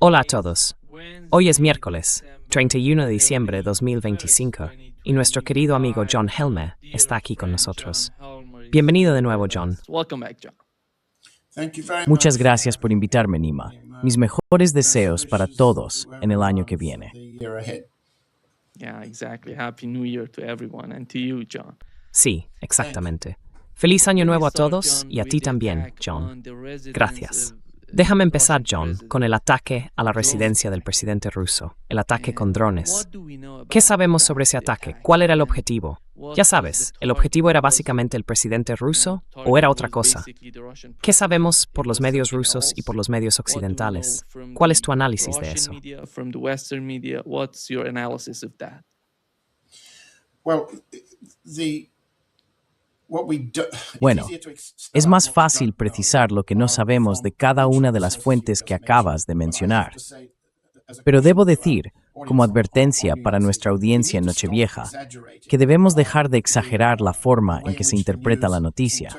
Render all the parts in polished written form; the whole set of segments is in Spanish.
Hola a todos. Hoy es miércoles, 31 de diciembre de 2025, y nuestro querido amigo John Helmer está aquí con nosotros. Bienvenido de nuevo, John. Muchas gracias por invitarme, Nima. Mis mejores deseos para todos en el año que viene. Sí, exactamente. Feliz año nuevo a todos y a ti también, John. Gracias. Déjame empezar, John, con el ataque a la residencia del presidente ruso, el ataque con drones. ¿Qué sabemos sobre ese ataque? ¿Cuál era el objetivo? Ya sabes, ¿el objetivo era básicamente el presidente ruso o era otra cosa? ¿Qué sabemos por los medios rusos y por los medios occidentales? ¿Cuál es tu análisis de eso? Bueno, es más fácil precisar lo que no sabemos de cada una de las fuentes que acabas de mencionar. Pero debo decir, como advertencia para nuestra audiencia en Nochevieja, que debemos dejar de exagerar la forma en que se interpreta la noticia.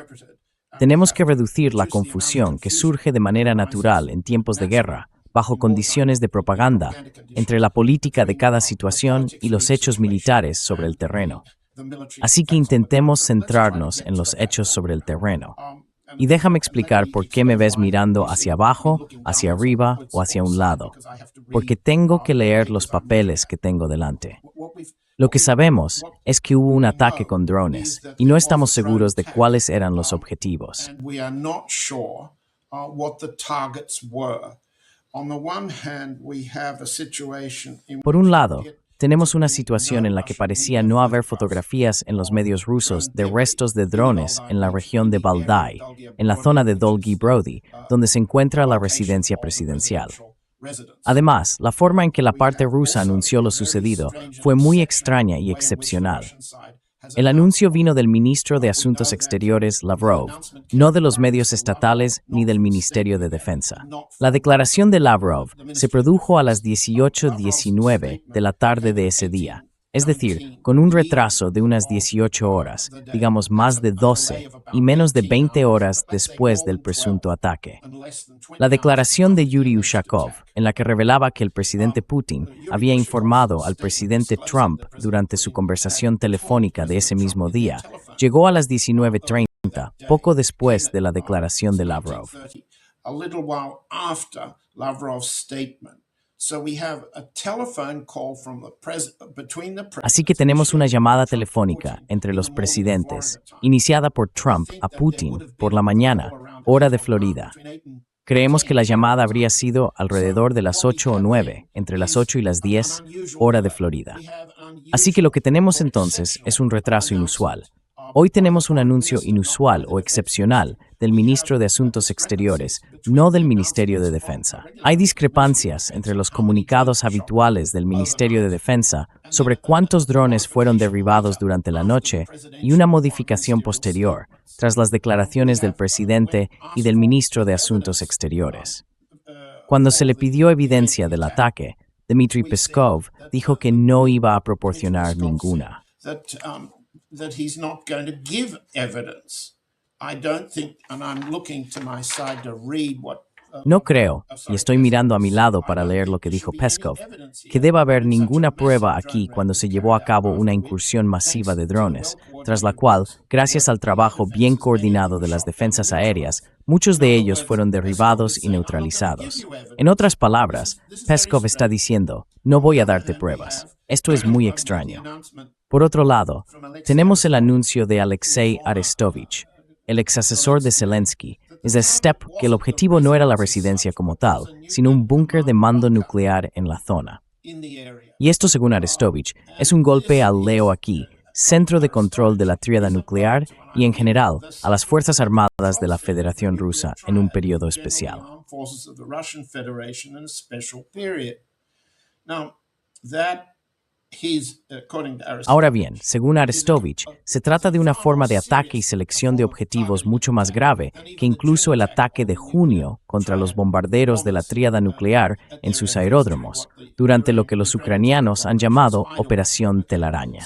Tenemos que reducir la confusión que surge de manera natural en tiempos de guerra, bajo condiciones de propaganda, entre la política de cada situación y los hechos militares sobre el terreno. Así que intentemos centrarnos en los hechos sobre el terreno. Y déjame explicar por qué me ves mirando hacia abajo, hacia arriba o hacia un lado. Porque tengo que leer los papeles que tengo delante. Lo que sabemos es que hubo un ataque con drones y no estamos seguros de cuáles eran los objetivos. Por un lado, tenemos una situación en la que parecía no haber fotografías en los medios rusos de restos de drones en la región de Valdai, en la zona de Dolgi Brody, donde se encuentra la residencia presidencial. Además, la forma en que la parte rusa anunció lo sucedido fue muy extraña y excepcional. El anuncio vino del ministro de Asuntos Exteriores, Lavrov, no de los medios estatales ni del Ministerio de Defensa. La declaración de Lavrov se produjo a las 18:19 de la tarde de ese día, es decir, con un retraso de unas 18 horas, digamos más de 12, y menos de 20 horas después del presunto ataque. La declaración de Yuri Ushakov, en la que revelaba que el presidente Putin había informado al presidente Trump durante su conversación telefónica de ese mismo día, llegó a las 19:30, poco después de la declaración de Lavrov. Así que tenemos una llamada telefónica entre los presidentes, iniciada por Trump a Putin por la mañana, hora de Florida. Creemos que la llamada habría sido alrededor de las 8 o 9, entre las 8 y las 10, hora de Florida. Así que lo que tenemos entonces es un retraso inusual. Hoy tenemos un anuncio inusual o excepcional del ministro de Asuntos Exteriores, no del Ministerio de Defensa. Hay discrepancias entre los comunicados habituales del Ministerio de Defensa sobre cuántos drones fueron derribados durante la noche y una modificación posterior, tras las declaraciones del presidente y del ministro de Asuntos Exteriores. Cuando se le pidió evidencia del ataque, Dmitry Peskov dijo que no iba a proporcionar ninguna. That he's not going to give evidence. I don't think, and I'm looking to my side to read what. No creo, y estoy mirando a mi lado para leer lo que dijo Peskov, que deba haber ninguna prueba aquí cuando se llevó a cabo una incursión masiva de drones, tras la cual, gracias al trabajo bien coordinado de las defensas aéreas, muchos de ellos fueron derribados y neutralizados. En otras palabras, Peskov está diciendo, no voy a darte pruebas. Esto es muy extraño. Por otro lado, tenemos el anuncio de Alexei Arestovich, el exasesor de Zelensky, que el objetivo no era la residencia como tal, sino un búnker de mando nuclear en la zona. Y esto, según Arestovich, es un golpe al Leo aquí, centro de control de la tríada nuclear y, en general, a las Fuerzas Armadas de la Federación Rusa en un periodo especial. Ahora bien, según Arestovich, se trata de una forma de ataque y selección de objetivos mucho más grave que incluso el ataque de junio contra los bombarderos de la tríada nuclear en sus aeródromos, durante lo que los ucranianos han llamado Operación Telaraña.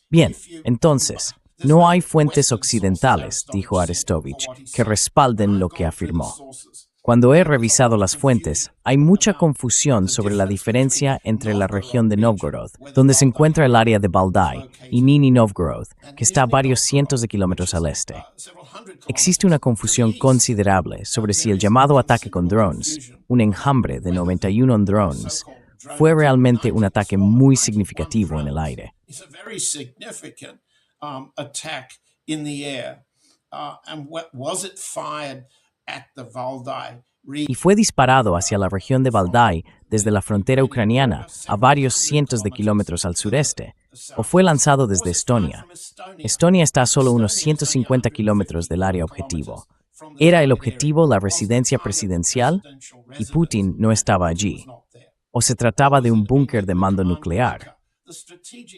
Bien, entonces, no hay fuentes occidentales, dijo Arestovich, que respalden lo que afirmó. Cuando he revisado las fuentes, hay mucha confusión sobre la diferencia entre la región de Novgorod, donde se encuentra el área de Valdai, y Nizhny Novgorod, que está a varios cientos de kilómetros al este. Existe una confusión considerable sobre si el llamado ataque con drones, un enjambre de 91 drones, fue realmente un ataque muy significativo en el aire. It's a very significant attack in the air. And was it fired at the Valdai region? Y fue disparado hacia la región de Valdai desde la frontera ucraniana a varios cientos de kilómetros al sureste, o fue lanzado desde Estonia. Estonia está a solo unos 150 kilómetros del área objetivo. ¿Era el objetivo la residencia presidencial? Y Putin no estaba allí. ¿O se trataba de un búnker de mando nuclear?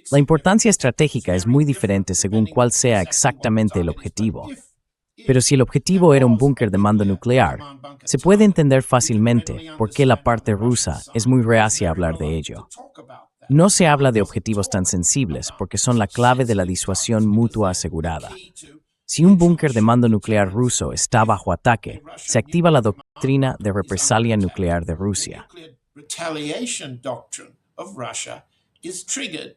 La importancia estratégica es muy diferente según cuál sea exactamente el objetivo. Pero si el objetivo era un búnker de mando nuclear, se puede entender fácilmente por qué la parte rusa es muy reacia a hablar de ello. No se habla de objetivos tan sensibles porque son la clave de la disuasión mutua asegurada. Si un búnker de mando nuclear ruso está bajo ataque, se activa la doctrina de represalia nuclear de Rusia. Retaliation doctrine of Russia is triggered.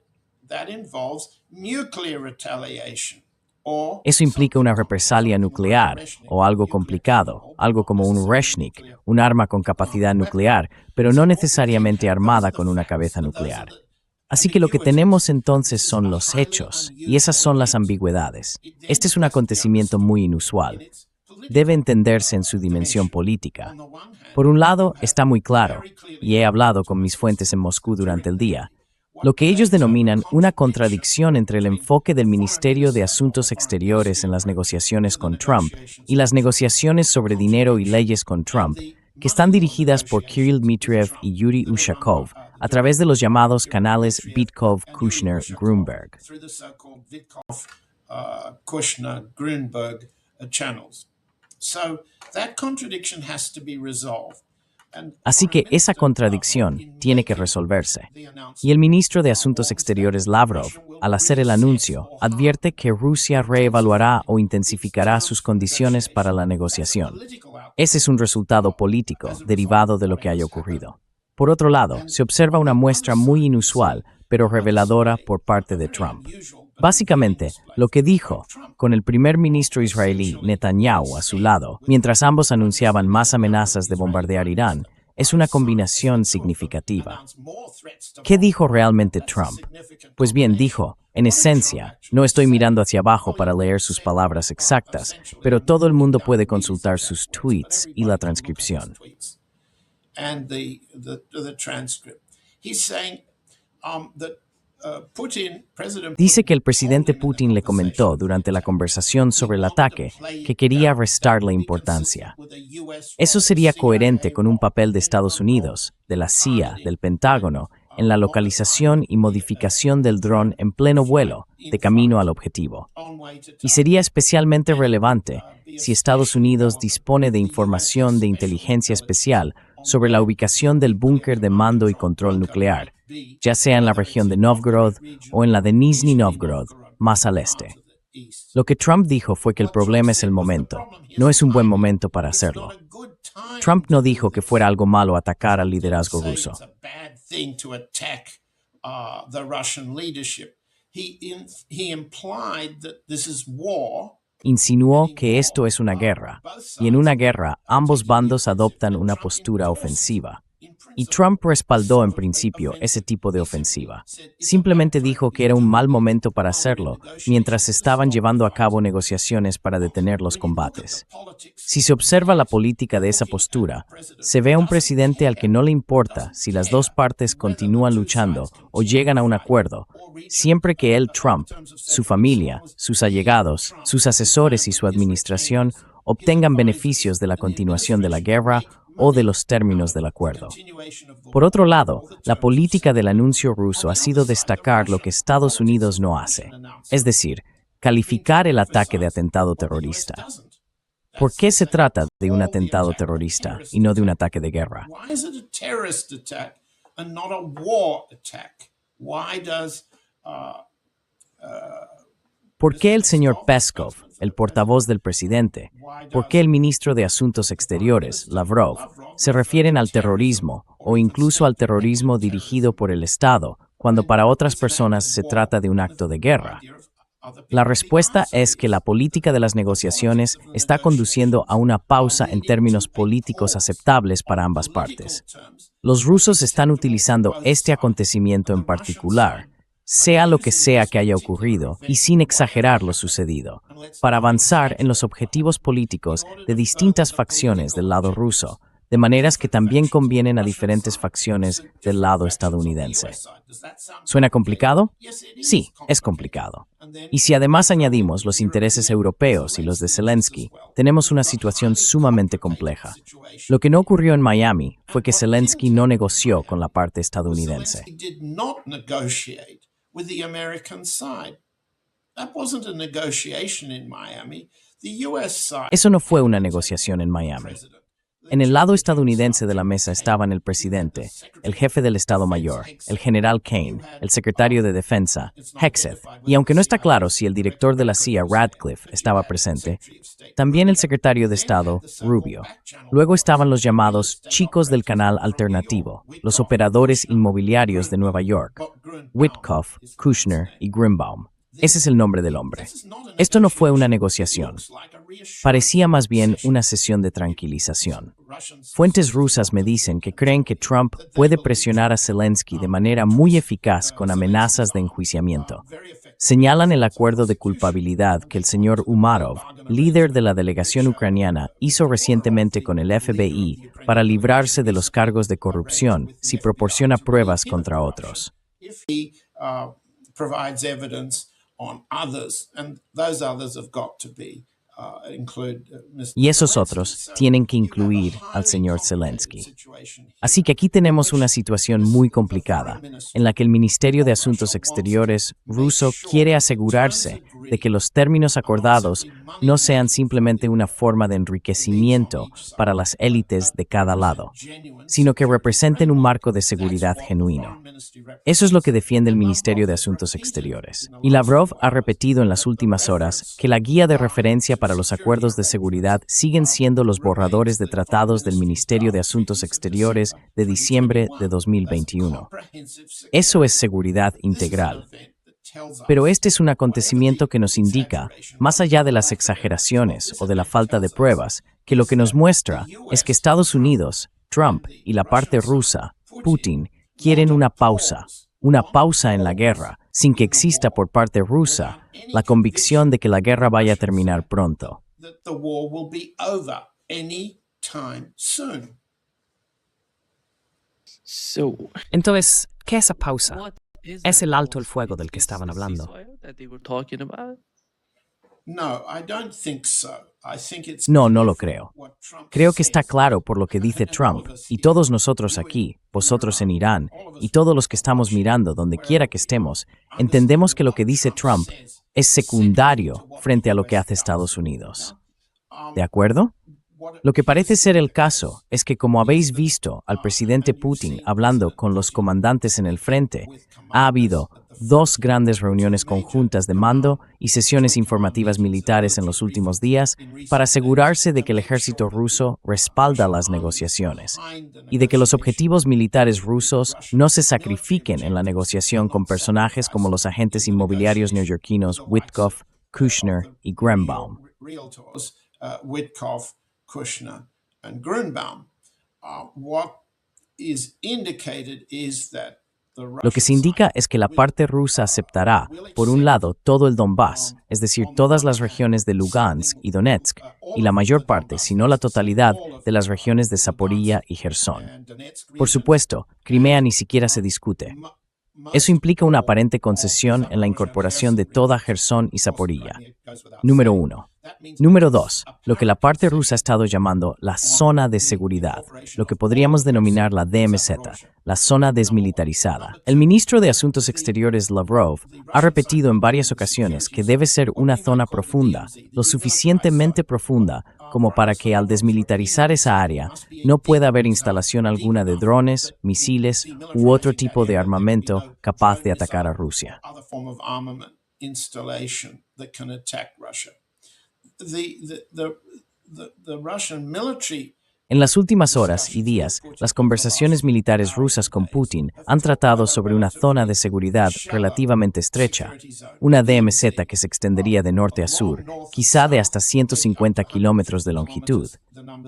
That involves nuclear retaliation. Eso implica una represalia nuclear o algo complicado, algo como un Reshnik, un arma con capacidad nuclear, pero no necesariamente armada con una cabeza nuclear. Así que lo que tenemos entonces son los hechos, y esas son las ambigüedades. Este es un acontecimiento muy inusual. Debe entenderse en su dimensión política. Por un lado, está muy claro, y he hablado con mis fuentes en Moscú durante el día, lo que ellos denominan una contradicción entre el enfoque del Ministerio de Asuntos Exteriores en las negociaciones con Trump y las negociaciones sobre dinero y leyes con Trump, que están dirigidas por Kirill Dmitriev y Yuri Ushakov a través de los llamados canales Vitkov, Kushner, Grunberg. Así que esa contradicción tiene que resolverse. Y el ministro de Asuntos Exteriores Lavrov, al hacer el anuncio, advierte que Rusia reevaluará o intensificará sus condiciones para la negociación. Ese es un resultado político derivado de lo que haya ocurrido. Por otro lado, se observa una muestra muy inusual, pero reveladora por parte de Trump. Básicamente, lo que dijo, con el primer ministro israelí Netanyahu a su lado, mientras ambos anunciaban más amenazas de bombardear Irán, es una combinación significativa. ¿Qué dijo realmente Trump? Pues bien, dijo, en esencia, no estoy mirando hacia abajo para leer sus palabras exactas, pero todo el mundo puede consultar sus tweets y la transcripción. Dice que el presidente Putin le comentó durante la conversación sobre el ataque que quería restarle importancia. Eso sería coherente con un papel de Estados Unidos, de la CIA, del Pentágono, en la localización y modificación del dron en pleno vuelo, de camino al objetivo. Y sería especialmente relevante si Estados Unidos dispone de información de inteligencia especial sobre la ubicación del búnker de mando y control nuclear, ya sea en la región de Novgorod o en la de Nizhny Novgorod, más al este. Lo que Trump dijo fue que el problema es el momento, no es un buen momento para hacerlo. Trump no dijo que fuera algo malo atacar al liderazgo ruso. Insinuó que esto es una guerra, y en una guerra ambos bandos adoptan una postura ofensiva. Y Trump respaldó en principio ese tipo de ofensiva. Simplemente dijo que era un mal momento para hacerlo mientras estaban llevando a cabo negociaciones para detener los combates. Si se observa la política de esa postura, se ve a un presidente al que no le importa si las dos partes continúan luchando o llegan a un acuerdo, siempre que él, Trump, su familia, sus allegados, sus asesores y su administración obtengan beneficios de la continuación de la guerra o de los términos del acuerdo. Por otro lado, la política del anuncio ruso ha sido destacar lo que Estados Unidos no hace, es decir, calificar el ataque de atentado terrorista. ¿Por qué se trata de un atentado terrorista y no de un ataque de guerra? ¿Por qué el señor Peskov, el portavoz del presidente, por qué el ministro de Asuntos Exteriores, Lavrov, se refieren al terrorismo o incluso al terrorismo dirigido por el Estado, cuando para otras personas se trata de un acto de guerra. La respuesta es que la política de las negociaciones está conduciendo a una pausa en términos políticos aceptables para ambas partes. Los rusos están utilizando este acontecimiento en particular, sea lo que sea que haya ocurrido, y sin exagerar lo sucedido, para avanzar en los objetivos políticos de distintas facciones del lado ruso, de maneras que también convienen a diferentes facciones del lado estadounidense. ¿Suena complicado? Sí, es complicado. Y si además añadimos los intereses europeos y los de Zelensky, tenemos una situación sumamente compleja. Lo que no ocurrió en Miami fue que Zelensky no negoció con la parte estadounidense. Eso no fue una negociación en Miami. En el lado estadounidense de la mesa estaban el presidente, el jefe del Estado Mayor, el general Kane, el secretario de Defensa, Hegseth, y aunque no está claro si el director de la CIA, Radcliffe, estaba presente, también el secretario de Estado, Rubio. Luego estaban los llamados chicos del canal alternativo, los operadores inmobiliarios de Nueva York, Witkoff, Kushner y Grimbaum. Ese es el nombre del hombre. Esto no fue una negociación. Parecía más bien una sesión de tranquilización. Fuentes rusas me dicen que creen que Trump puede presionar a Zelensky de manera muy eficaz con amenazas de enjuiciamiento. Señalan el acuerdo de culpabilidad que el señor Umarov, líder de la delegación ucraniana, hizo recientemente con el FBI para librarse de los cargos de corrupción si proporciona pruebas contra otros. Y esos otros tienen que incluir al señor Zelensky. Así que aquí tenemos una situación muy complicada, en la que el Ministerio de Asuntos Exteriores ruso quiere asegurarse de que los términos acordados no sean simplemente una forma de enriquecimiento para las élites de cada lado, sino que representen un marco de seguridad genuino. Eso es lo que defiende el Ministerio de Asuntos Exteriores. Y Lavrov ha repetido en las últimas horas que la guía de referencia para los acuerdos de seguridad siguen siendo los borradores de tratados del Ministerio de Asuntos Exteriores de diciembre de 2021. Eso es seguridad integral. Pero este es un acontecimiento que nos indica, más allá de las exageraciones o de la falta de pruebas, que lo que nos muestra es que Estados Unidos, Trump y la parte rusa, Putin, quieren una pausa en la guerra, sin que exista por parte rusa la convicción de que la guerra vaya a terminar pronto. Entonces, ¿qué es esa pausa? ¿Es el alto el fuego del que estaban hablando? No, no lo creo. Creo que está claro por lo que dice Trump, y todos nosotros aquí, vosotros en Irán, y todos los que estamos mirando donde quiera que estemos, entendemos que lo que dice Trump es secundario frente a lo que hace Estados Unidos. ¿De acuerdo? Lo que parece ser el caso es que, como habéis visto al presidente Putin hablando con los comandantes en el frente, ha habido 2 grandes reuniones conjuntas de mando y sesiones informativas militares en los últimos días para asegurarse de que el ejército ruso respalda las negociaciones y de que los objetivos militares rusos no se sacrifiquen en la negociación con personajes como los agentes inmobiliarios neoyorquinos Witkoff, Kushner y Grimbaum. Kushner and Grunbaum. What is indicated is that Lo que se indica es que la parte rusa aceptará, por un lado, todo el Donbass, es decir, todas las regiones de Lugansk y Donetsk, y la mayor parte, si no la totalidad, de las regiones de Zaporilla y Jersón. Por supuesto, Crimea ni siquiera se discute. Eso implica una aparente concesión en la incorporación de toda Jersón y Zaporilla. Número 1. Número 2. Lo que la parte rusa ha estado llamando la zona de seguridad, lo que podríamos denominar la DMZ, la zona desmilitarizada. El ministro de Asuntos Exteriores Lavrov ha repetido en varias ocasiones que debe ser una zona profunda, lo suficientemente profunda como para que al desmilitarizar esa área no pueda haber instalación alguna de drones, misiles u otro tipo de armamento capaz de atacar a Rusia. the Russian military. En las últimas horas y días, las conversaciones militares rusas con Putin han tratado sobre una zona de seguridad relativamente estrecha, una DMZ que se extendería de norte a sur, quizá de hasta 150 kilómetros de longitud.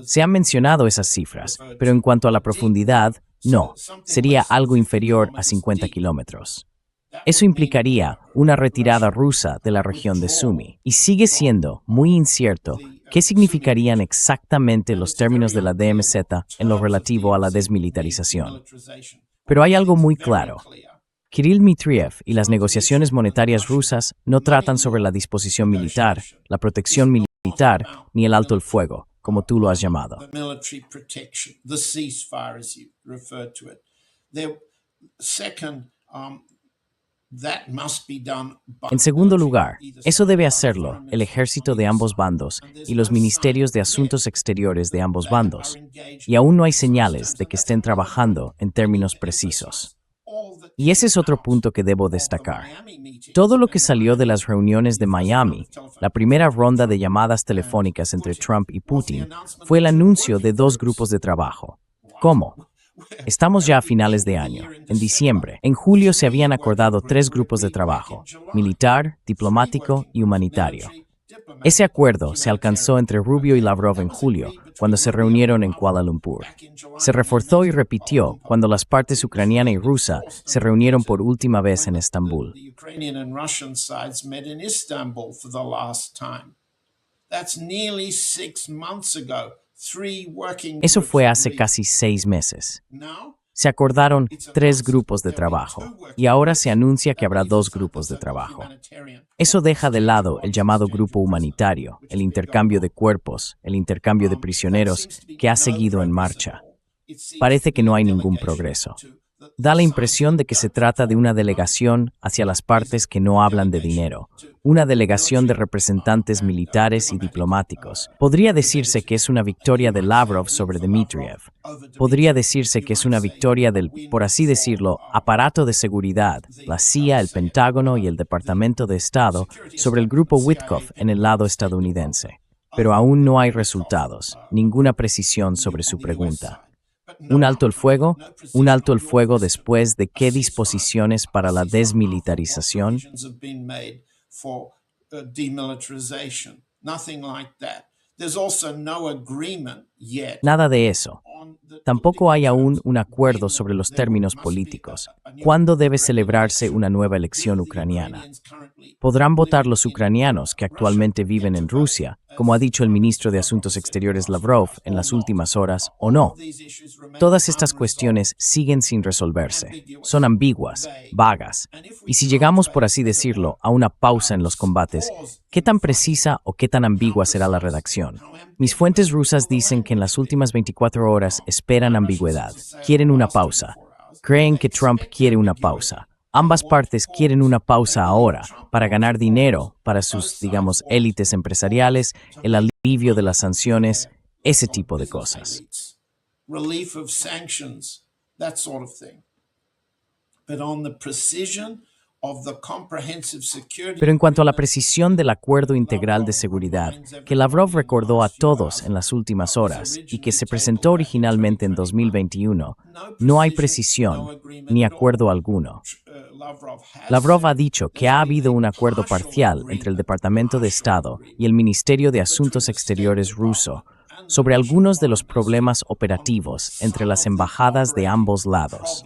Se han mencionado esas cifras, pero en cuanto a la profundidad, no, sería algo inferior a 50 kilómetros. Eso implicaría una retirada rusa de la región de Sumy, y sigue siendo muy incierto qué significarían exactamente los términos de la DMZ en lo relativo a la desmilitarización. Pero hay algo muy claro. Kirill Dmitriev y las negociaciones monetarias rusas no tratan sobre la disposición militar, la protección militar, ni el alto el fuego, como tú lo has llamado. En segundo lugar, eso debe hacerlo el ejército de ambos bandos y los ministerios de Asuntos Exteriores de ambos bandos, y aún no hay señales de que estén trabajando en términos precisos. Y ese es otro punto que debo destacar. Todo lo que salió de las reuniones de Miami, la primera ronda de llamadas telefónicas entre Trump y Putin, fue el anuncio de 2 grupos de trabajo. ¿Cómo? Estamos ya a finales de año, en diciembre. En julio se habían acordado 3 grupos de trabajo, militar, diplomático y humanitario. Ese acuerdo se alcanzó entre Rubio y Lavrov en julio, cuando se reunieron en Kuala Lumpur. Se reforzó y repitió cuando las partes ucraniana y rusa se reunieron por última vez en Estambul. Eso fue hace casi 6 meses. Se acordaron 3 grupos de trabajo y ahora se anuncia que habrá 2 grupos de trabajo. Eso deja de lado el llamado grupo humanitario, el intercambio de cuerpos, el intercambio de prisioneros que ha seguido en marcha. Parece que no hay ningún progreso. Da la impresión de que se trata de una delegación hacia las partes que no hablan de dinero, una delegación de representantes militares y diplomáticos. Podría decirse que es una victoria de Lavrov sobre Dmitriev. Podría decirse que es una victoria del, por así decirlo, aparato de seguridad, la CIA, el Pentágono y el Departamento de Estado, sobre el grupo Witkoff en el lado estadounidense. Pero aún no hay resultados, ninguna precisión sobre su pregunta. ¿Un alto el fuego? ¿Un alto el fuego después de qué disposiciones para la desmilitarización? Nada de eso. Tampoco hay aún un acuerdo sobre los términos políticos. ¿Cuándo debe celebrarse una nueva elección ucraniana? ¿Podrán votar los ucranianos que actualmente viven en Rusia, como ha dicho el ministro de Asuntos Exteriores Lavrov en las últimas horas, o no? Todas estas cuestiones siguen sin resolverse. Son ambiguas, vagas. Y si llegamos, por así decirlo, a una pausa en los combates, ¿qué tan precisa o qué tan ambigua será la redacción? Mis fuentes rusas dicen que en las últimas 24 horas esperan ambigüedad. Quieren una pausa. Creen que Trump quiere una pausa. Ambas partes quieren una pausa ahora para ganar dinero para sus, digamos, élites empresariales, el alivio de las sanciones, ese tipo de cosas. Pero en cuanto a la precisión del acuerdo integral de seguridad, que Lavrov recordó a todos en las últimas horas y que se presentó originalmente en 2021, no hay precisión ni acuerdo alguno. Lavrov ha dicho que ha habido un acuerdo parcial entre el Departamento de Estado y el Ministerio de Asuntos Exteriores ruso sobre algunos de los problemas operativos entre las embajadas de ambos lados,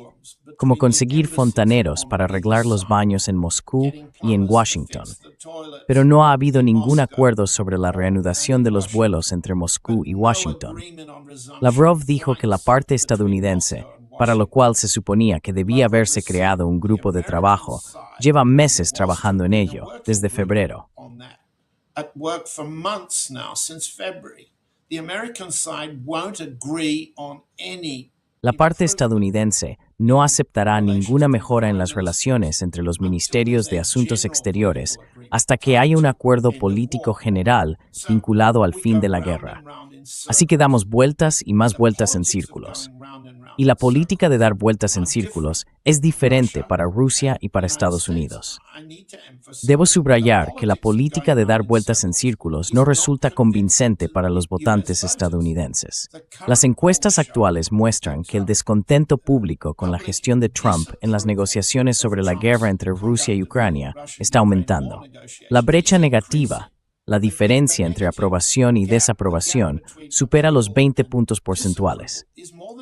como conseguir fontaneros para arreglar los baños en Moscú y en Washington. Pero no ha habido ningún acuerdo sobre la reanudación de los vuelos entre Moscú y Washington. Lavrov dijo que la parte estadounidense, para lo cual se suponía que debía haberse creado un grupo de trabajo, lleva meses trabajando en ello, desde febrero. La parte estadounidense no aceptará ninguna mejora en las relaciones entre los ministerios de Asuntos Exteriores hasta que haya un acuerdo político general vinculado al fin de la guerra. Así que damos vueltas y más vueltas en círculos. Y la política de dar vueltas en círculos es diferente para Rusia y para Estados Unidos. Debo subrayar que la política de dar vueltas en círculos no resulta convincente para los votantes estadounidenses. Las encuestas actuales muestran que el descontento público con la gestión de Trump en las negociaciones sobre la guerra entre Rusia y Ucrania está aumentando. La brecha negativa, la diferencia entre aprobación y desaprobación, supera los 20 puntos porcentuales.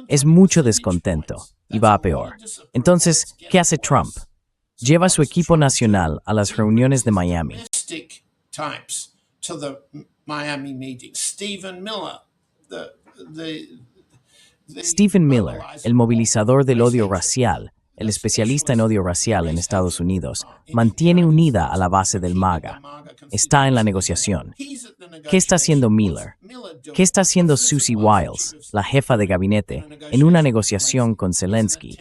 Es mucho descontento y va a peor. Entonces, ¿qué hace Trump? Lleva a su equipo nacional a las reuniones de Miami. Stephen Miller, el movilizador del odio racial, el especialista en odio racial en Estados Unidos, mantiene unida a la base del MAGA. Está en la negociación. ¿Qué está haciendo Miller? ¿Qué está haciendo Susie Wiles, la jefa de gabinete, en una negociación con Zelensky?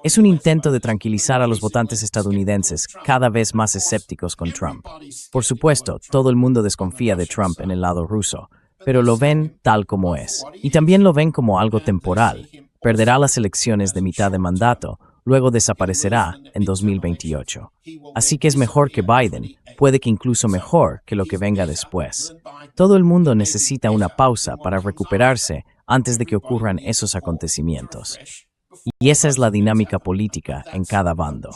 Es un intento de tranquilizar a los votantes estadounidenses cada vez más escépticos con Trump. Por supuesto, todo el mundo desconfía de Trump en el lado ruso, pero lo ven tal como es. Y también lo ven como algo temporal. Perderá las elecciones de mitad de mandato, luego desaparecerá en 2028. Así que es mejor que Biden, puede que incluso mejor que lo que venga después. Todo el mundo necesita una pausa para recuperarse antes de que ocurran esos acontecimientos. Y esa es la dinámica política en cada bando.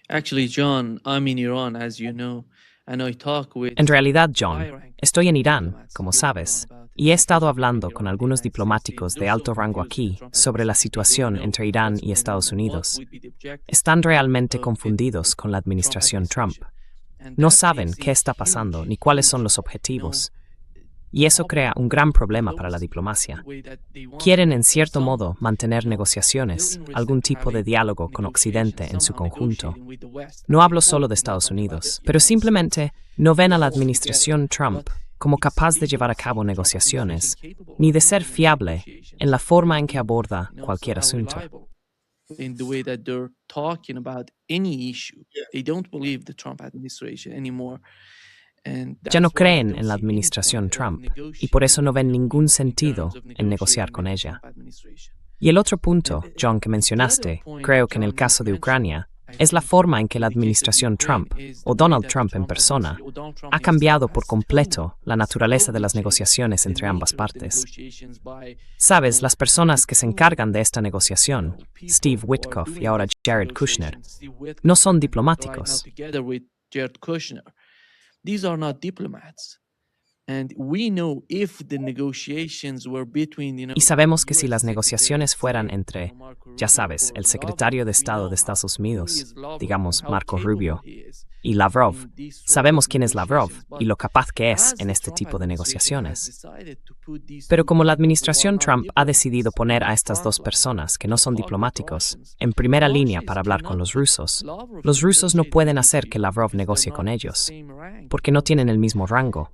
Actually, John, I'm in Iran, as you know, and I talk with En realidad, John, estoy en Irán, como sabes, y he estado hablando con algunos diplomáticos de alto rango aquí sobre la situación entre Irán y Estados Unidos. Están realmente confundidos con la administración Trump. No saben qué está pasando ni cuáles son los objetivos. Y eso crea un gran problema para la diplomacia. Quieren, en cierto modo, mantener negociaciones, algún tipo de diálogo con Occidente en su conjunto. No hablo solo de Estados Unidos, pero simplemente no ven a la administración Trump como capaz de llevar a cabo negociaciones, ni de ser fiable en la forma en que aborda cualquier asunto. in the way that they're talking about any issue. They don't believe the Trump administration anymore. Ya no creen en la administración Trump y por eso no ven ningún sentido en negociar con ella. Y el otro punto, John, que mencionaste, creo que en el caso de Ucrania, es la forma en que la administración Trump, o Donald Trump en persona, ha cambiado por completo la naturaleza de las negociaciones entre ambas partes. Sabes, las personas que se encargan de esta negociación, Steve Witkoff y ahora Jared Kushner, no son diplomáticos. These are not diplomats. And we know if the negotiations were between the Y sabemos que si las negociaciones fueran entre, ya sabes, el secretario de Estado de Estados Unidos, digamos Marco Rubio, y Lavrov, sabemos quién es Lavrov y lo capaz que es en este tipo de negociaciones. Pero como la administración Trump ha decidido poner a estas dos personas, que no son diplomáticos, en primera línea para hablar con los rusos no pueden hacer que Lavrov negocie con ellos, porque no tienen el mismo rango.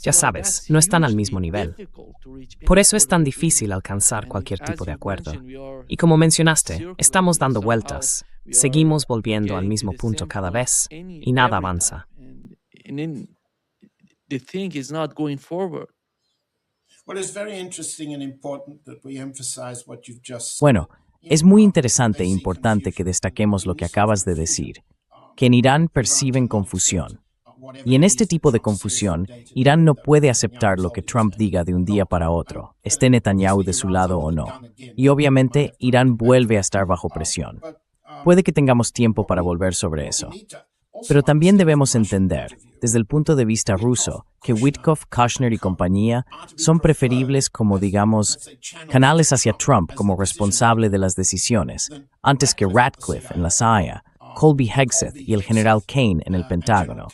Ya sabes, no están al mismo nivel. Por eso es tan difícil alcanzar cualquier tipo de acuerdo. Y como mencionaste, estamos dando vueltas. Seguimos volviendo al mismo punto cada vez y nada avanza. Bueno, es muy interesante e importante que destaquemos lo que acabas de decir, que en Irán perciben confusión. Y en este tipo de confusión, Irán no puede aceptar lo que Trump diga de un día para otro, esté Netanyahu de su lado o no. Y obviamente, Irán vuelve a estar bajo presión. Puede que tengamos tiempo para volver sobre eso. Pero también debemos entender, desde el punto de vista ruso, que Witkoff, Kushner y compañía son preferibles como, digamos, canales hacia Trump como responsable de las decisiones, antes que Ratcliffe en la CIA, Colby Hegseth y el general Kane en el Pentágono.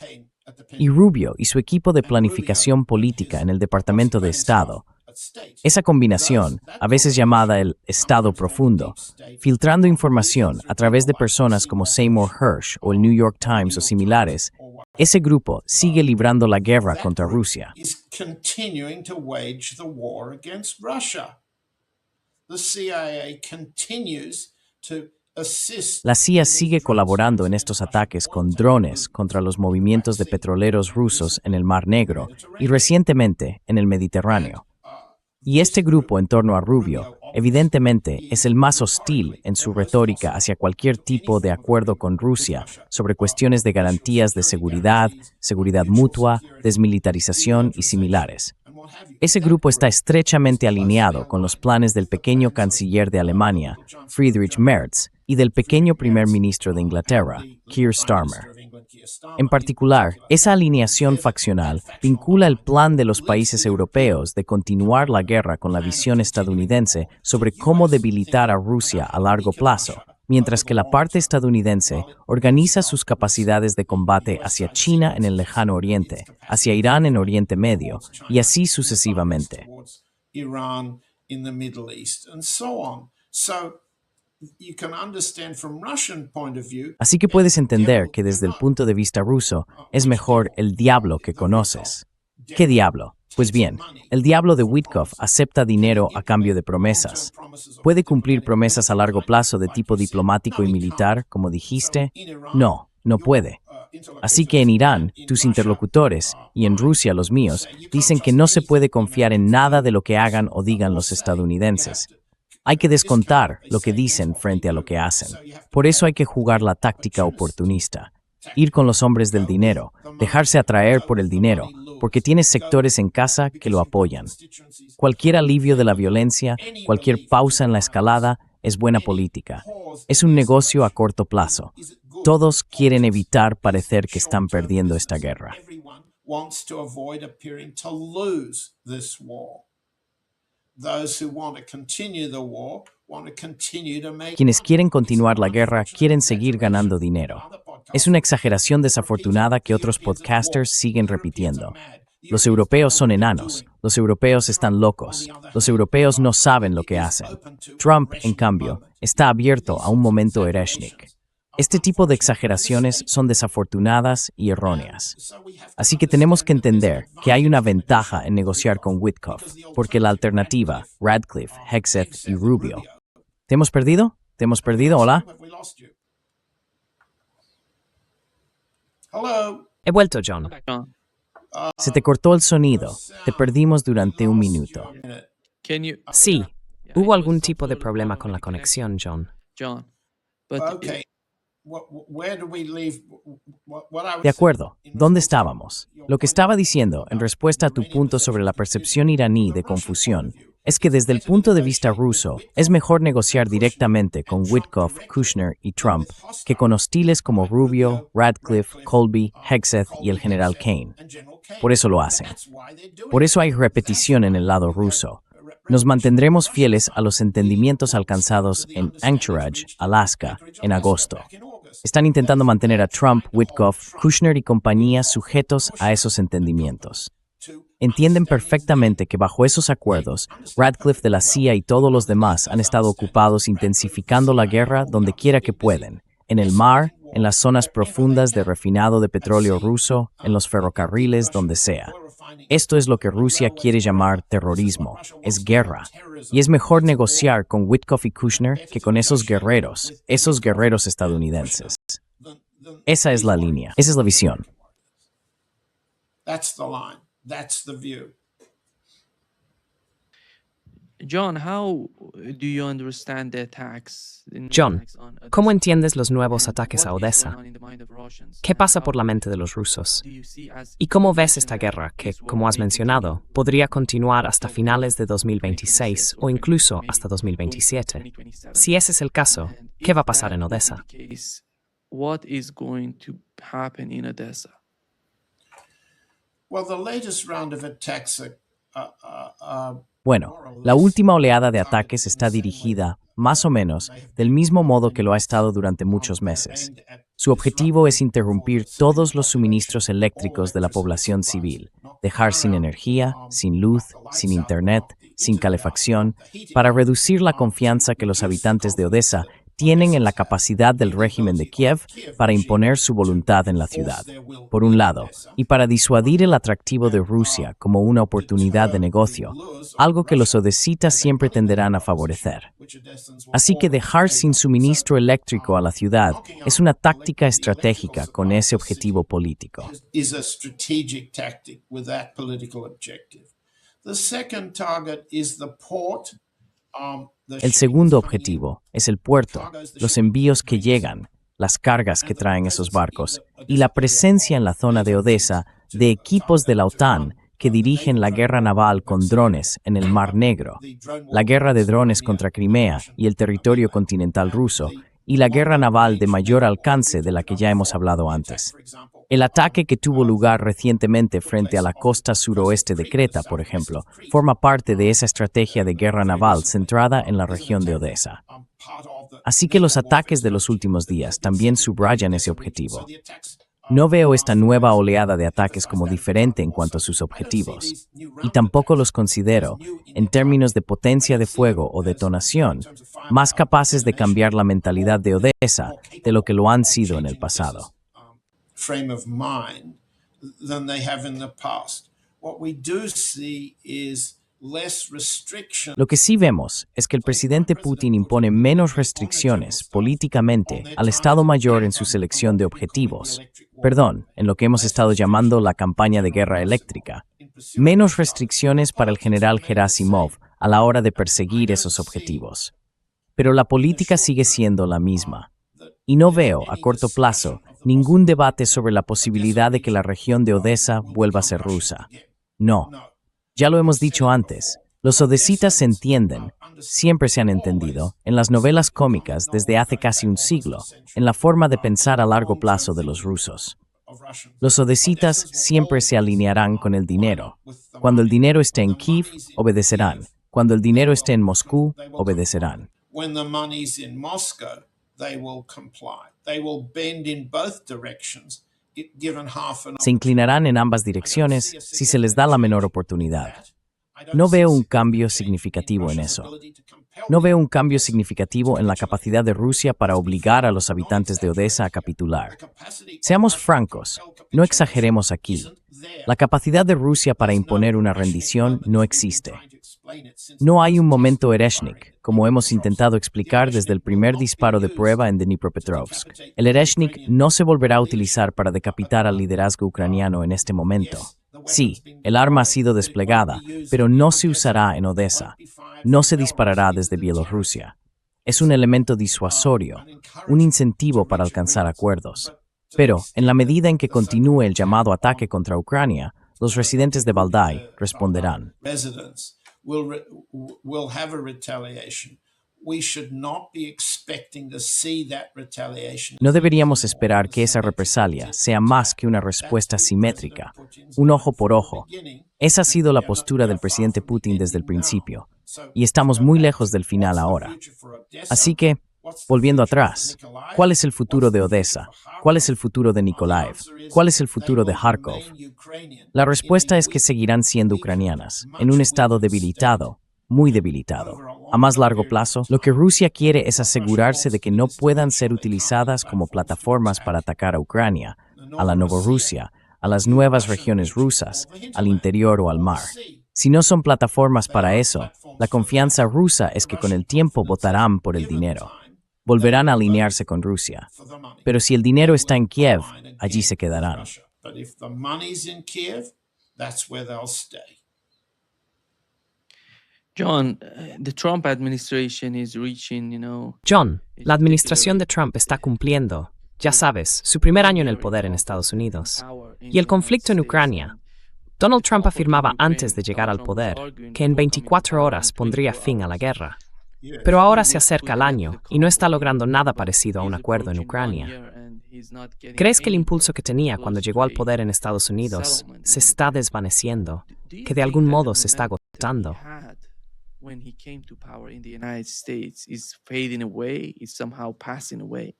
Y Rubio y su equipo de planificación política en el Departamento de Estado. Esa combinación, a veces llamada el Estado profundo, filtrando información a través de personas como Seymour Hersh o el New York Times o similares, ese grupo sigue librando la guerra contra Rusia. The CIA continues to La CIA sigue colaborando en estos ataques con drones contra los movimientos de petroleros rusos en el Mar Negro y recientemente en el Mediterráneo. Y este grupo en torno a Rubio, evidentemente, es el más hostil en su retórica hacia cualquier tipo de acuerdo con Rusia sobre cuestiones de garantías de seguridad, seguridad mutua, desmilitarización y similares. Ese grupo está estrechamente alineado con los planes del pequeño canciller de Alemania, Friedrich Merz, y del pequeño primer ministro de Inglaterra, Keir Starmer. En particular, esa alineación faccional vincula el plan de los países europeos de continuar la guerra con la visión estadounidense sobre cómo debilitar a Rusia a largo plazo, mientras que la parte estadounidense organiza sus capacidades de combate hacia China en el Lejano Oriente, hacia Irán en Oriente Medio, y así sucesivamente. Así que puedes entender que desde el punto de vista ruso, es mejor el diablo que conoces. ¿Qué diablo? Pues bien, el diablo de Witkoff acepta dinero a cambio de promesas. ¿Puede cumplir promesas a largo plazo de tipo diplomático y militar, como dijiste? No, no puede. Así que en Irán, tus interlocutores, y en Rusia los míos, dicen que no se puede confiar en nada de lo que hagan o digan los estadounidenses. Hay que descontar lo que dicen frente a lo que hacen. Por eso hay que jugar la táctica oportunista. Ir con los hombres del dinero, dejarse atraer por el dinero, porque tienes sectores en casa que lo apoyan. Cualquier alivio de la violencia, cualquier pausa en la escalada, es buena política. Es un negocio a corto plazo. Todos quieren evitar parecer que están perdiendo esta guerra. Quienes quieren continuar la guerra quieren seguir ganando dinero. Es una exageración desafortunada que otros podcasters siguen repitiendo. Los europeos son enanos, los europeos están locos, los europeos no saben lo que hacen. Trump, en cambio, está abierto a un momento Ereshnik. Este tipo de exageraciones son desafortunadas y erróneas. Así que tenemos que entender que hay una ventaja en negociar con Witkoff, porque la alternativa, Radcliffe, Hegseth y Rubio. ¿Te hemos perdido? ¿Te hemos perdido? ¿Hola? He vuelto, John. Se te cortó el sonido. Te perdimos durante un minuto. Sí, hubo algún tipo de problema con la conexión, John. De acuerdo. ¿Dónde estábamos? Lo que estaba diciendo, en respuesta a tu punto sobre la percepción iraní de confusión, es que desde el punto de vista ruso, es mejor negociar directamente con Witkoff, Kushner y Trump que con hostiles como Rubio, Radcliffe, Colby, Hegseth y el general Kane. Por eso lo hacen. Por eso hay repetición en el lado ruso. Nos mantendremos fieles a los entendimientos alcanzados en Anchorage, Alaska, en agosto. Están intentando mantener a Trump, Witkoff, Kushner y compañía sujetos a esos entendimientos. Entienden perfectamente que bajo esos acuerdos, Radcliffe de la CIA y todos los demás han estado ocupados intensificando la guerra donde quiera que pueden, en el mar, en las zonas profundas de refinado de petróleo ruso, en los ferrocarriles, donde sea. Esto es lo que Rusia quiere llamar terrorismo, es guerra. Y es mejor negociar con Witkoff y Kushner que con esos guerreros estadounidenses. Esa es la línea, esa es la visión. John, ¿cómo entiendes los nuevos ataques a Odessa? ¿Qué pasa por la mente de los rusos? ¿Y cómo ves esta guerra que, como has mencionado, podría continuar hasta finales de 2026 o incluso hasta 2027? Si ese es el caso, ¿qué va a pasar en Odessa? Bueno, la última oleada de ataques está dirigida, más o menos, del mismo modo que lo ha estado durante muchos meses. Su objetivo es interrumpir todos los suministros eléctricos de la población civil, dejar sin energía, sin luz, sin internet, sin calefacción, para reducir la confianza que los habitantes de Odessa tienen en la capacidad del régimen de Kiev para imponer su voluntad en la ciudad, por un lado, y para disuadir el atractivo de Rusia como una oportunidad de negocio, algo que los odesitas siempre tenderán a favorecer. Así que dejar sin suministro eléctrico a la ciudad es una táctica estratégica con ese objetivo político. Is a strategic tactic with that political objective. The second target is the port. El segundo objetivo es el puerto, los envíos que llegan, las cargas que traen esos barcos y la presencia en la zona de Odessa de equipos de la OTAN que dirigen la guerra naval con drones en el Mar Negro, la guerra de drones contra Crimea y el territorio continental ruso, y la guerra naval de mayor alcance de la que ya hemos hablado antes. El ataque que tuvo lugar recientemente frente a la costa suroeste de Creta, por ejemplo, forma parte de esa estrategia de guerra naval centrada en la región de Odessa. Así que los ataques de los últimos días también subrayan ese objetivo. No veo esta nueva oleada de ataques como diferente en cuanto a sus objetivos, y tampoco los considero, en términos de potencia de fuego o detonación, más capaces de cambiar la mentalidad de Odessa de lo que lo han sido en el pasado. Frame of mind than they have in the past. What we do see is less restriction. Lo que sí vemos es que el presidente Putin impone menos restricciones políticamente al Estado Mayor en su selección de objetivos, en lo que hemos estado llamando la campaña de guerra eléctrica, menos restricciones para el general Gerasimov a la hora de perseguir esos objetivos. Pero la política sigue siendo la misma. Y no veo, a corto plazo, ningún debate sobre la posibilidad de que la región de Odessa vuelva a ser rusa. No. Ya lo hemos dicho antes, los odesitas se entienden, siempre se han entendido, en las novelas cómicas desde hace casi un siglo, en la forma de pensar a largo plazo de los rusos. Los odesitas siempre se alinearán con el dinero. Cuando el dinero esté en Kiev, obedecerán. Cuando el dinero esté en Moscú, obedecerán. When the money's in Moscow, they will comply. They will bend in both directions, given half an Se inclinarán en ambas direcciones si se les da la menor oportunidad. No veo un cambio significativo en eso. No veo un cambio significativo en la capacidad de Rusia para obligar a los habitantes de Odessa a capitular. Seamos francos, no exageremos aquí. La capacidad de Rusia para imponer una rendición no existe. No hay un momento Ereshnik, como hemos intentado explicar desde el primer disparo de prueba en Dnipropetrovsk. El Ereshnik no se volverá a utilizar para decapitar al liderazgo ucraniano en este momento. Sí, el arma ha sido desplegada, pero no se usará en Odessa. No se disparará desde Bielorrusia. Es un elemento disuasorio, un incentivo para alcanzar acuerdos. Pero, en la medida en que continúe el llamado ataque contra Ucrania, los residentes de Valdai responderán. will have a retaliation. We should not be expecting to see that retaliation. No deberíamos esperar que esa represalia sea más que una respuesta simétrica, un ojo por ojo. Esa ha sido la postura del presidente Putin desde el principio, y estamos muy lejos del final ahora. Así que, volviendo atrás, ¿cuál es el futuro de Odessa? ¿Cuál es el futuro de Nikolaev? ¿Cuál es el futuro de Kharkov? La respuesta es que seguirán siendo ucranianas, en un estado debilitado, muy debilitado. A más largo plazo, lo que Rusia quiere es asegurarse de que no puedan ser utilizadas como plataformas para atacar a Ucrania, a la Novorrusia, a las nuevas regiones rusas, al interior o al mar. Si no son plataformas para eso, la confianza rusa es que con el tiempo votarán por el dinero. Volverán a alinearse con Rusia. Pero si el dinero está en Kiev, allí se quedarán. John, the Trump administration is reaching, John, la administración de Trump está cumpliendo, ya sabes, su primer año en el poder en Estados Unidos. Y el conflicto en Ucrania. Donald Trump afirmaba antes de llegar al poder que en 24 horas pondría fin a la guerra. Pero ahora se acerca el año y no está logrando nada parecido a un acuerdo en Ucrania. ¿Crees que el impulso que tenía cuando llegó al poder en Estados Unidos se está desvaneciendo, que de algún modo se está agotando? When he came to power in the United States is fading away, is somehow passing away?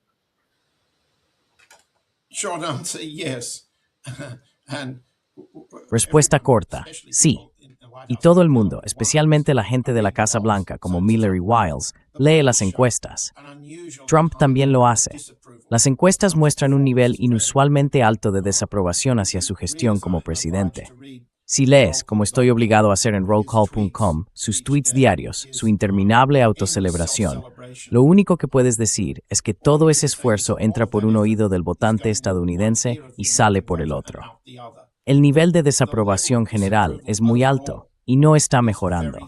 Short answer, yes. And Respuesta corta, sí. Y todo el mundo, especialmente la gente de la Casa Blanca como Miller y Wiles, Lee las encuestas. Trump también lo hace. Las encuestas muestran un nivel inusualmente alto de desaprobación hacia su gestión como presidente. Si lees, como estoy obligado a hacer en rollcall.com, sus tweets diarios, su interminable autocelebración, lo único que puedes decir es que todo ese esfuerzo entra por un oído del votante estadounidense y sale por el otro. El nivel de desaprobación general es muy alto y no está mejorando.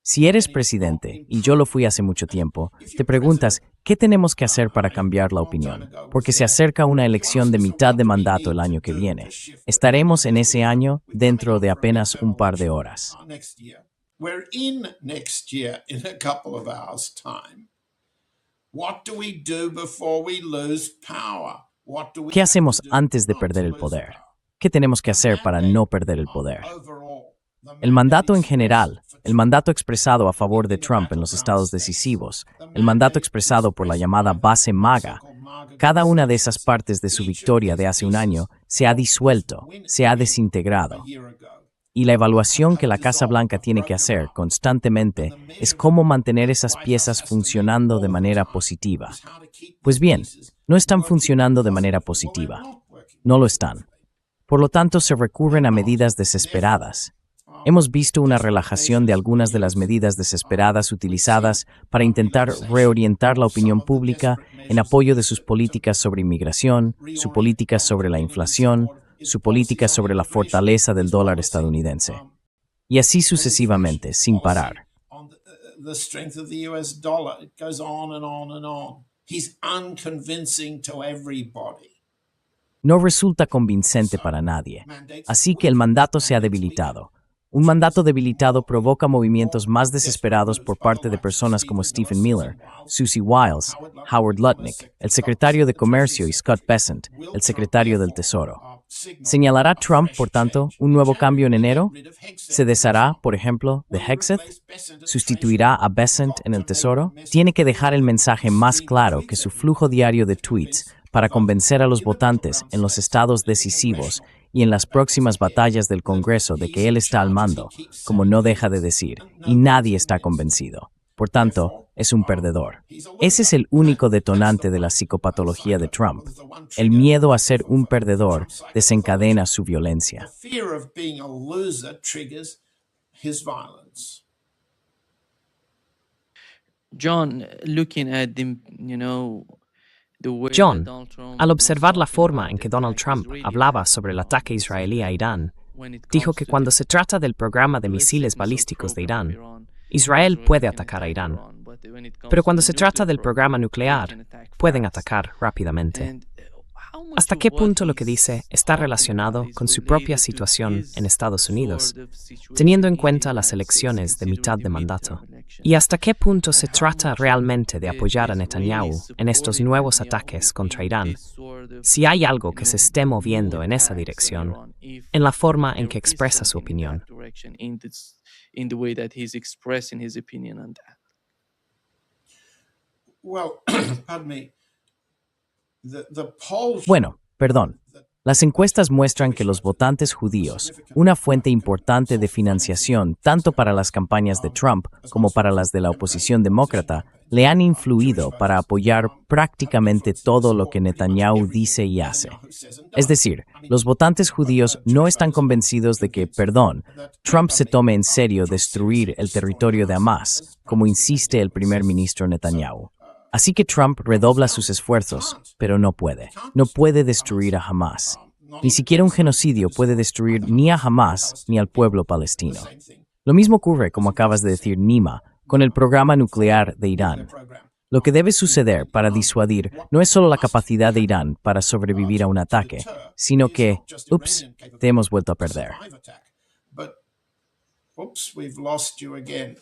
Si eres presidente, y yo lo fui hace mucho tiempo, te preguntas, ¿qué tenemos que hacer para cambiar la opinión? Porque se acerca una elección de mitad de mandato el año que viene. Estaremos en ese año dentro de apenas un par de horas. We're in next year in a couple of hours' time. What do we do before we lose power? What do we ¿Qué have to hacemos do antes de not perder to el lose poder? power? ¿Qué tenemos que The hacer para mandate, no perder el poder? overall, the El mandate mandato en expressed general, for el Trump mandato expresado a favor de in the Trump en los battleground estados states, decisivos, the el mandato mandate expresado por la expressed llamada by the base MAGA, so-called MAGA cada una de esas consensus, partes de su each of victoria de these hace un año pieces se ha of this disuelto, win se ha a desintegrado. year ago Y la evaluación que have la Casa dissolved, Blanca have tiene que broken hacer up. constantemente And the es measure cómo that mantener the esas White House piezas has to meet funcionando de all the manera time positiva. is how to keep Pues these bien, pieces no están working funcionando de manera positively. Well, they're positiva. not working No lo están. positively. Por lo tanto, se recurren a They're not. medidas Therefore, desesperadas. Hemos visto una relajación de algunas de las medidas desesperadas utilizadas para intentar reorientar la opinión pública en apoyo de sus políticas sobre inmigración, su política sobre la inflación, su política sobre la fortaleza del dólar estadounidense. Y así sucesivamente, sin parar. On the strength of the US dollar. It goes on and on and on. He's unconvincing to everybody. No resulta convincente para nadie. Así que el mandato se ha debilitado. Un mandato debilitado provoca movimientos más desesperados por parte de personas como Stephen Miller, Susie Wiles, Howard Lutnick, el secretario de Comercio y Scott Bessent, el secretario del Tesoro. ¿Señalará Trump, por tanto, un nuevo cambio en enero? ¿Se deshará, por ejemplo, de Hegseth? ¿Sustituirá a Bessent en el Tesoro? Tiene que dejar el mensaje más claro que su flujo diario de tweets para convencer a los votantes en los estados decisivos y en las próximas batallas del Congreso de que él está al mando, como no deja de decir, y nadie está convencido. Por tanto, es un perdedor. Ese es el único detonante de la psicopatología de Trump. El miedo a ser un perdedor desencadena su violencia. The fear of being a loser triggers his violence. John, looking at the way that John, Donald Trump al was observar la talking forma about en the que Donald attack Trump Israeli hablaba attacks sobre el on ataque israelí a Irán, when it dijo comes que to cuando the se trata del programa de misiles ballistics missile balísticos de program of Irán, Iran, Israel Israel puede can atacar a attack Irán. Iran, but when it comes Pero to cuando the se trata nuclear del programa program, they nuclear, can attack pueden fast. atacar rápidamente. And how much ¿Hasta of qué what punto lo que he's dice está talking relacionado about is con su propia related to situación en his Estados Unidos, sort of situation teniendo en in the cuenta las United States, elecciones de mitad considering de the midterm midterm elections? ¿Y hasta qué punto And se how trata much of realmente de it apoyar a is really Netanyahu en estos supporting nuevos Netanyahu ataques contra in Irán? this sort of, Si hay algo que se esté new moviendo en esa attacks on dirección, Iran, if en la forma en there que is expresa su something in that opinión. direction, in the way that he's expressing his opinion on that. Well, pardon me. The polls Bueno, perdón. Las encuestas muestran que los votantes judíos, una fuente importante de financiación tanto para las campañas de Trump como para las de la oposición demócrata, le han influido para apoyar prácticamente todo lo que Netanyahu dice y hace. Es decir, los votantes judíos no están convencidos de que, Trump se tome en serio destruir el territorio de Hamas, como insiste el primer ministro Netanyahu. Así que Trump redobla sus esfuerzos, pero no puede. No puede destruir a Hamas. Ni siquiera un genocidio puede destruir ni a Hamas ni al pueblo palestino. Lo mismo ocurre, como acabas de decir, Nima, con el programa nuclear de Irán. Lo que debe suceder para disuadir no es solo la capacidad de Irán para sobrevivir a un ataque, sino que, te hemos vuelto a perder. But, we've lost you again.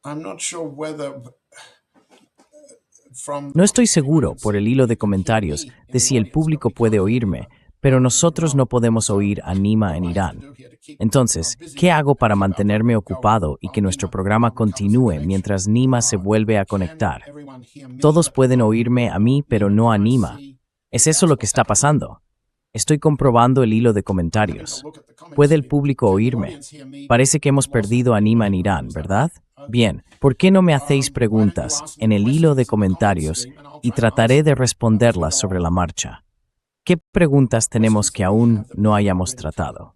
I'm not sure whether from No estoy seguro, por el hilo de comentarios, de si el público puede oírme, pero nosotros no podemos oír a Nima en Irán. Entonces, ¿qué hago para mantenerme ocupado y que nuestro programa continúe mientras Nima se vuelve a conectar? Todos pueden oírme a mí, pero no a Nima. ¿Es eso lo que está pasando? Estoy comprobando el hilo de comentarios. ¿Puede el público oírme? Parece que hemos perdido a Nima en Irán, ¿verdad? Bien, ¿por qué no me hacéis preguntas en el hilo de comentarios y trataré de responderlas sobre la marcha? ¿Qué preguntas tenemos que aún no hayamos tratado?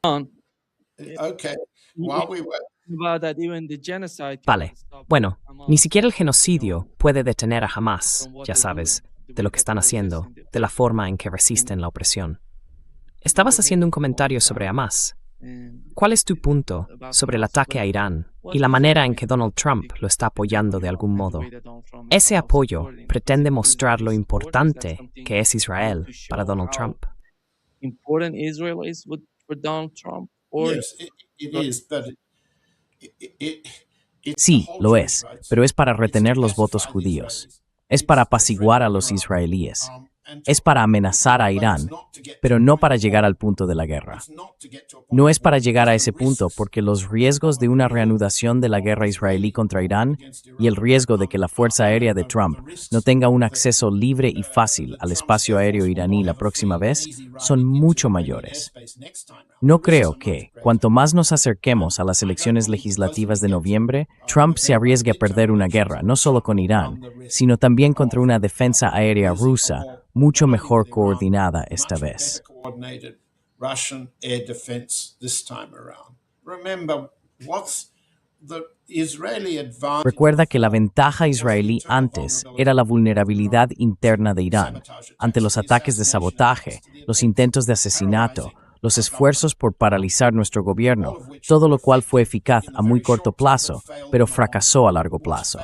Okay. While we were About that, even the genocide Vale. cannot stop Bueno, Hamas ni siquiera el from genocidio puede detener a Hamas, what ya they do, sabes, the de way lo que that están they're haciendo, resisting de la forma en que resisten la opresión. Estabas haciendo un comentario sobre Hamas. ¿Cuál es tu punto sobre el ataque a Irán y la manera en que Donald Trump lo está apoyando de algún modo? Ese apoyo pretende mostrar lo importante que es Israel para Donald Trump. Important Israel is for Donald Trump, or yes, it is, but it's the Sí, whole lo Jewish es, rights. pero es para It's to retener los votos pacify the judíos. Israelis. Es It's para to apaciguar a threaten los Iran. israelíes. And to- Es para amenazar a but it's Irán, not to get pero to a no point para of llegar war. al punto de la guerra. It's not to get to a point No of es para war, llegar a because ese the punto risks porque los riesgos de una reanudación de la guerra israelí contra Irán y el riesgo de que la Fuerza Aérea de Trump no tenga un acceso libre y fácil al espacio aéreo iraní la próxima vez son mucho mayores. No creo que, cuanto más nos acerquemos a las elecciones legislativas de noviembre, Trump se arriesgue a perder una guerra no solo con Irán, sino también contra una defensa aérea rusa mucho mejor coordinada esta vez. Russian air defense this time around. Remember, what's the Israeli advantage? Recuerda que la ventaja israelí antes era la vulnerabilidad interna de Irán, ante los ataques de sabotaje, los intentos de asesinato, los esfuerzos por paralizar nuestro gobierno, todo lo cual fue eficaz a muy corto plazo, pero fracasó a largo plazo.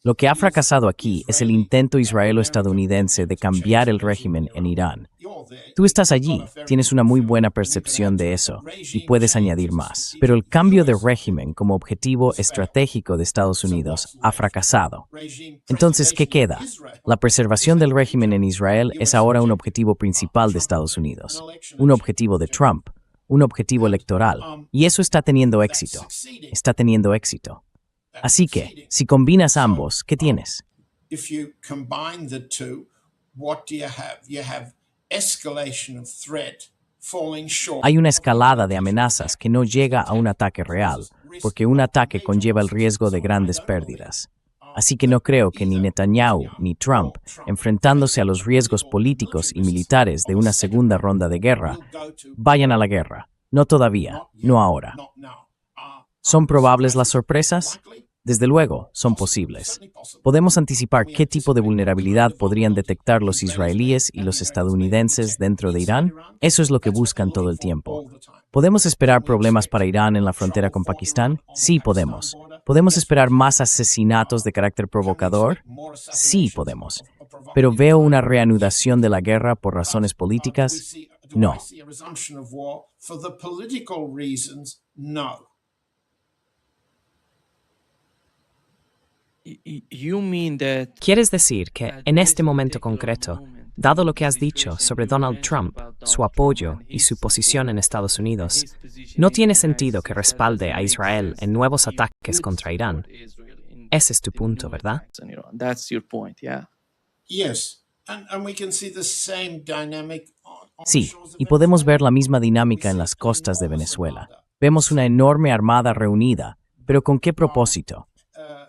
Lo que ha fracasado aquí es el intento israelo-estadounidense de cambiar el régimen en Irán. Tú estás allí, tienes una muy buena percepción de eso y puedes añadir más. Pero el cambio de régimen como objetivo estratégico de Estados Unidos ha fracasado. Entonces, ¿qué queda? La preservación del régimen en Israel es ahora un objetivo principal de Estados Unidos, un objetivo de Trump, un objetivo electoral. Y eso está teniendo éxito. Está teniendo éxito. Así que, si combinas ambos, ¿qué tienes? If you combine the two, what do you have? You have escalation of threat falling short. Hay una escalada de amenazas que no llega a un ataque real, porque un ataque conlleva el riesgo de grandes pérdidas. Así que no creo que ni Netanyahu ni Trump, enfrentándose a los riesgos políticos y militares de una segunda ronda de guerra, vayan a la guerra. No todavía, no ahora. ¿Son probables las sorpresas? Desde luego, son posibles. Podemos anticipar qué tipo de vulnerabilidad podrían detectar los israelíes y los estadounidenses dentro de Irán. Eso es lo que buscan todo el tiempo. ¿Podemos esperar problemas para Irán en la frontera con Pakistán? Sí, podemos. ¿Podemos esperar más asesinatos de carácter provocador? Sí, podemos. ¿Pero veo una reanudación de la guerra por razones políticas? No. You mean that ¿Quieres decir que en este momento concreto, dado lo que has dicho sobre Donald Trump, su apoyo y su posición en Estados Unidos, no tiene sentido que respalde a Israel en nuevos ataques contra Irán? Ese es tu punto, ¿verdad? That's your point, yeah. Yes, and we can see the same dynamic on the Sí, shores of y podemos ver la Venezuela. misma dinámica en las costas de Venezuela. Vemos una enorme armada reunida, pero ¿con qué propósito?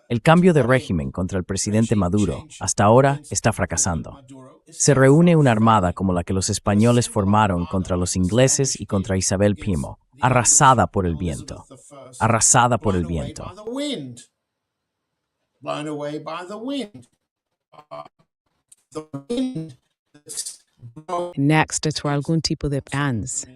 El cambio de régimen contra el presidente Maduro hasta ahora está fracasando. Se reúne una armada como la que los españoles formaron contra los ingleses y contra Isabel Pimo, arrasada por el viento. Arrasada por el viento. Blown away by the wind. The wind that's Next, hecho algún tipo de plans.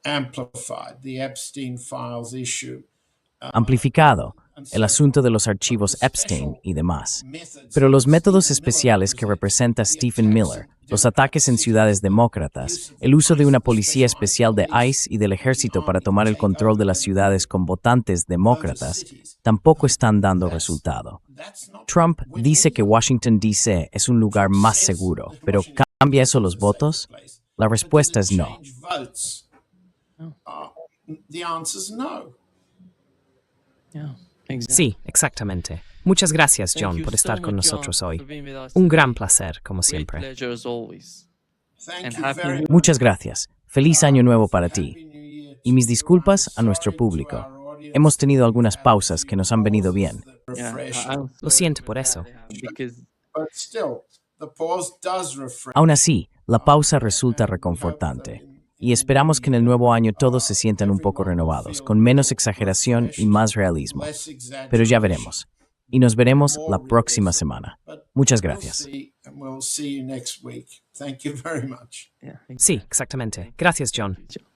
amplified the Epstein files issue. Amplificado el asunto de los archivos Epstein y demás. Pero los métodos especiales que representa Stephen Miller, los ataques en ciudades demócratas, el uso de una policía especial de ICE y del ejército para tomar el control de las ciudades con votantes demócratas, tampoco están dando resultado. Trump dice que Washington, D.C. es un lugar más seguro, pero ¿cambia eso los votos? La respuesta es no. The answer is no. Yeah, exactly. Sí, exactamente. Muchas gracias, Thank John, you por so estar con much, nosotros John, hoy. for being with us Un today. gran placer, como Great siempre. pleasure as always. Thank And you happy very New much. Muchas gracias. Feliz año nuevo para ti. Happy New Year Y mis to you. disculpas I'm a nuestro sorry to público. our audience Hemos tenido that algunas we've had pausas a que nos few han venido pauses bien. that Yeah, refresh. I'm Lo sorry siento for por that, eso. because But still, the pause does refresh. Aún así, la pausa resulta reconfortante. Y esperamos que en el nuevo año todos se sientan un poco renovados, con menos exageración y más realismo. Pero ya veremos. Y nos veremos la próxima semana. Muchas gracias. We'll see you next week. Thank you very much. yeah, Sí, exactamente. Gracias, John. exactly.